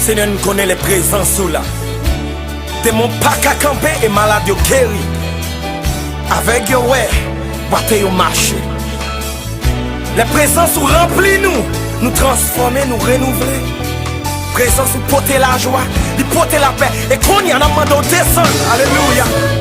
Seigneur, nous connaît les présences là. Démon pas qu'à camper et malade yo guéri. Avec yo ouais, battez yo marché. Les présences nous remplissent nous transformer, nous renouveler. Présence nous porter la joie, nous porter la paix. Et qu'on y en a demandé descendre. Alléluia.